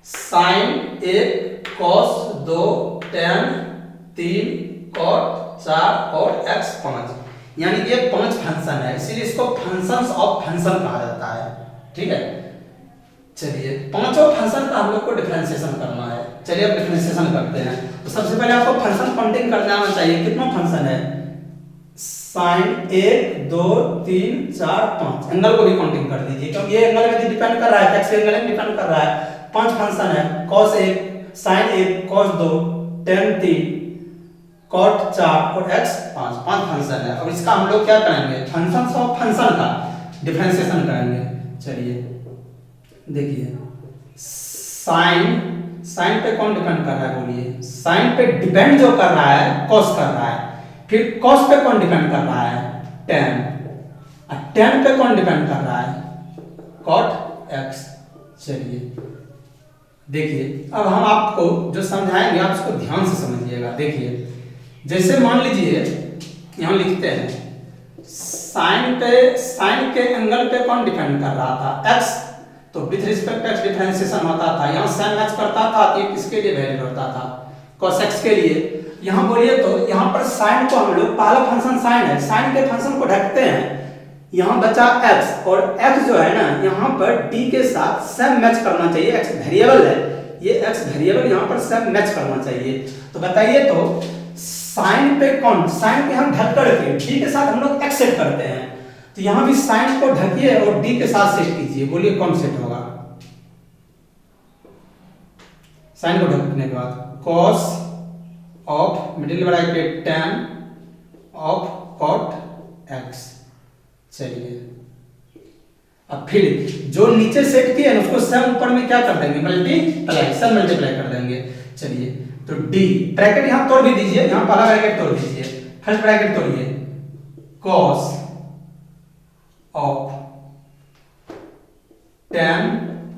साइन एक, cos दो, tan तीन, cot चार और x पांच, यानी कि ये पांच फंक्शन है, इसीलिए इसको फंक्शंस ऑफ फंक्शन कहा जाता है, ठीक है। चलिए पांचों फंक्शन का हम लोग को डिफरेंशिएशन करना है, चलिए अब डिफरेंशिएशन करते हैं। तो सबसे पहले आपको फंक्शन काउंटिंग करना आना चाहिए, कितना फंक्शन है, साइन एक, दो, तीन, चार, पांच, एंगल को भी काउंटिंग कर दीजिए, क्योंकि ये एंगल में डिपेंड कर रहा है, x के एंगल में डिपेंड कर रहा है। पांच फंक्शन है, cos एक, sin एक, cos दो, tan तीन, cot चार और x पांच, पांच फंक्शन है। अब इसका हम लोग क्या करेंगे, फंक्शंस ऑफ फंक्शन का डिफरेंशिएशन करेंगे। चलिए देखिए, साइन पे कौन डिपेंड कर रहा है, बोलिए, साइन पे डिपेंड जो कर रहा है cos कर रहा है, फिर cos पे कौन डिपेंड कर रहा है, tan, और tan पे कौन डिपेंड कर रहा है, cot x। चलिए देखिए, अब हम आपको जो समझाएंगे आप उसको ध्यान से समझिएगा। देखिए जैसे मान लीजिए यहाँ लिखते हैं, साइन के एंगल पे कौन डिपेंड कर रहा था, x, तो विथ रिस्पेक्ट x डिफरेंशिएशन होता था, यहाँ साइन मैच करता था तो किसके लिए वैल्यू होता था, cos x के लिए। यहाँ बोलिए तो यहाँ पर साइन को हम लोग, पहला फंक्शन साइन है, साइन के फंक्शन को ढकते हैं, यहाँ बचा x, और x जो है ना यहाँ पर d के साथ सेम मैच करना चाहिए, x वेरिएबल है, ये x वेरिएबल यहाँ पर सेम मैच करना चाहिए। तो बताइए तो साइन पे कौन, साइन पे हम ढक करके d के साथ हम लोग x सेट करते हैं, तो यहाँ भी साइन को ढकिए और d के साथ सेट कीजिए, बोलिए कौन सेट होगा, साइन को ढकने के बाद cos of middle bracket tan of cot x। चलिए अब फिर जो नीचे सेट किए ना उसको सब ऊपर में क्या कर देंगे, मल्टीप्लाई, सब मल्टीप्लाई कर देंगे। चलिए तो d ब्रैकेट यहाँ तोड़ भी दीजिए, यहाँ पहला ब्रैकेट तोड़ दीजिए, फर्स्ट ब्रैकेट तोड़िए, cos ऑफ tan,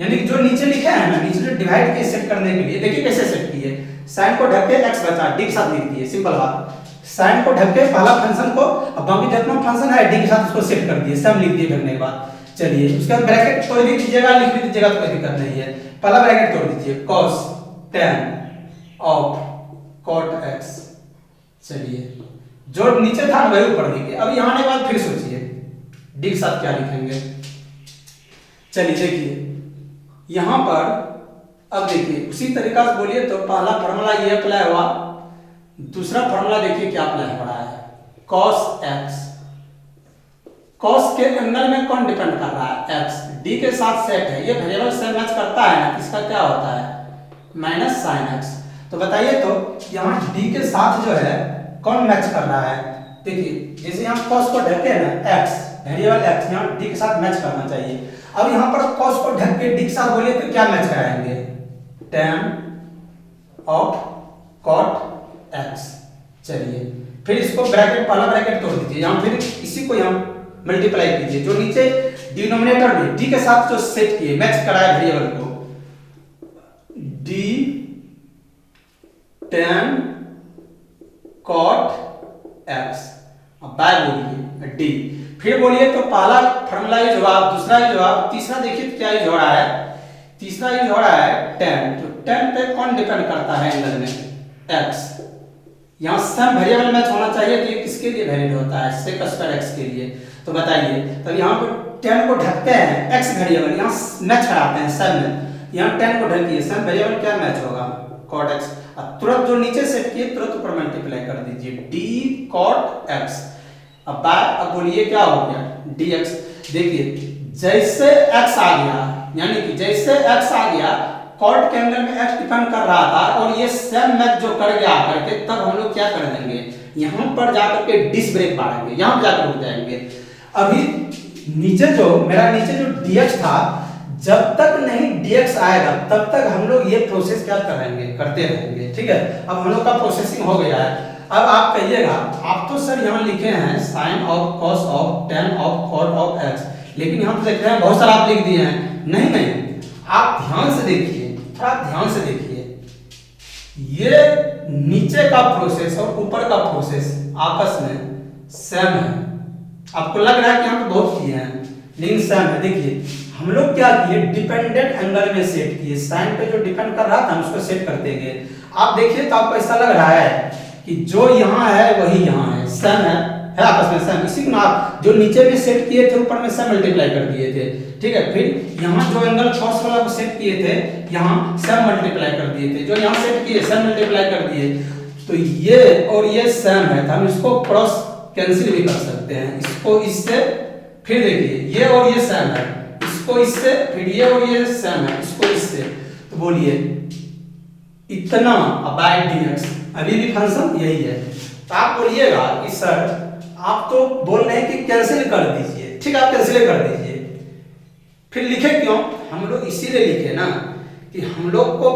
यानी कि जो नीचे लिखा है ना, नीचे जो डिवाइड किए सेट करने के लिए, देखिए कैसे सेट किए, साइन को ढक के x बचा, d के साथ लिख दिए, सिंपल बात, साइन को ढक के पहला फंक्शन को, अब बाकी जितना फंक्शन है d के साथ उसको सेट कर दिए, सब लिख दिए ढकने के बाद। चलिए उसके बाद ब्रैकेट तोड़ भी दीजिएगा, लिख भी दीजिएगा, कोई दिक्कत नहीं है, पहला ब्रैकेट तोड़ दीजिए, cos tan of cot x। चलिए जो नीचे था वही ऊपर लिखिए, अब यहाँ आने के बाद फिर सोचिए d के साथ क्या लिखेंगे। चलिए देखिए यहाँ पर, अब देखिए उसी तरीका से बोलिए तो पहला फॉर्मूला ये अप्लाई हुआ, दूसरा फॉर्मूला देखिए क्या अप्लाई हो रहा है, cos x, cos के एंगल में कौन डिपेंड कर रहा है, x, d के साथ सेट है, ये वेरिएबल से मैच करता है ना, इसका क्या होता है, माइनस साइन x। तो बताइए तो यहाँ d के साथ जो है कौन मैच कर रहा है, देखिए जैसे यहाँ cos को ढके ना x, वेरिएबल x यहाँ d के साथ मैच करना चाहिए। अब यहाँ पर cos को ढक के d के साथ बोलिए तो क्या मैच कराएंगे, tan ऑफ cot x। चलिए फिर इसको ब्रैकेट, पहला ब्रैकेट तोड़ दीजिए, यहाँ फिर इसी को यहाँ मल्टीप्लाई कीजिए, जो नीचे डिनोमिनेटर में d के साथ जो सेट किए मैच कराए वेरिएबल को, d tan cot x। अब बाय बोलिए d, फिर बोलिए तो पहला फॉर्मूला यूज हुआ, दूसरा यूज हुआ, तीसरा देखिए क्या यूज हो रहा है, तीसरा यूज हो रहा है tan। तो tan पे कौन डिपेंड करता है एंगल में, x। यहाँ सम वेरिएबल मैच होना चाहिए, तो ये किसके लिए वैलिड होता है, sec स्क्वायर x के लिए। तो बताइए, तब यहाँ पर tan को ढकते हैं x वेरिएबल, यहाँ मैच कराते हैं सम में, यहाँ tan को ढकिए, सम वेरिएबल क्या मैच होगा, cot x। अब तुरंत जो नीचे सेट किए तुरंत ऊपर मल्टीप्लाई कर दीजिए, d cot x। अब बोलिए क्या हो गया, dx। देखिए जैसे x आ गया, यानी कि जैसे x आ गया, cot के एंगल में x डिपेंड कर रहा था, और ये सेम मैच जो कर गया करके, तब हम लोग क्या कर देंगे, यहाँ पर जाकर के डिस ब्रेक मारेंगे, यहाँ पर जाकर रुक जाएंगे। अभी नीचे जो मेरा नीचे जो dx था, जब तक नहीं dx आएगा तब तक हम लोग ये प्रोसेस क्या करेंगे, करते रहेंगे, ठीक है। अब हम लोग का प्रोसेसिंग हो गया है। अब आप कहिएगा, आप तो सर यहाँ लिखे हैं sine of cos of tan of cot of x, लेकिन यहाँ पे देख रहे हैं बहुत सारा आप लिख दिए हैं। नहीं नहीं, आप ध्यान से देखिए, थोड़ा ध्यान से देखिए, ये नीचे का प्रोसेस और ऊपर का प्रोसेस आपस में सेम है। आपको लग रहा है कि यहाँ पे बहुत किए हैं, लेकिन सेम है। देखिए हम लोग क्या किए, डिपेंडेंट एंगल में सेट किए, साइन पे जो डिपेंड कर रहा था हम उसको सेट करते गए। आप देखिए तो आपको ऐसा लग रहा है कि जो यहाँ है वही यहाँ है, सेम है आपस में सेम। इसी को आप जो नीचे में सेट किए थे ऊपर में सेम मल्टीप्लाई कर दिए थे, ठीक है। फिर यहाँ जो एंगल कॉस वाला को सेट किए थे यहाँ सेम मल्टीप्लाई कर दिए थे, जो यहाँ सेट किए सेम मल्टीप्लाई कर दिए। तो ये और ये सेम है, तो हम इसको क्रॉस कैंसिल भी कर सकते हैं, इसको इससे, फिर देखिए ये और ये सेम है, इसको इससे, फिर ये और ये सेम है, इसको इससे। तो बोलिए इतना बाय dx, अभी भी फंक्शन यही है। तो आप बोलिएगा कि सर आप तो बोल रहे हैं कि कैंसिल कर दीजिए, ठीक है आप कैंसिल कर दीजिए। फिर लिखे क्यों, हम लोग इसीलिए लिखे ना कि हम लोग को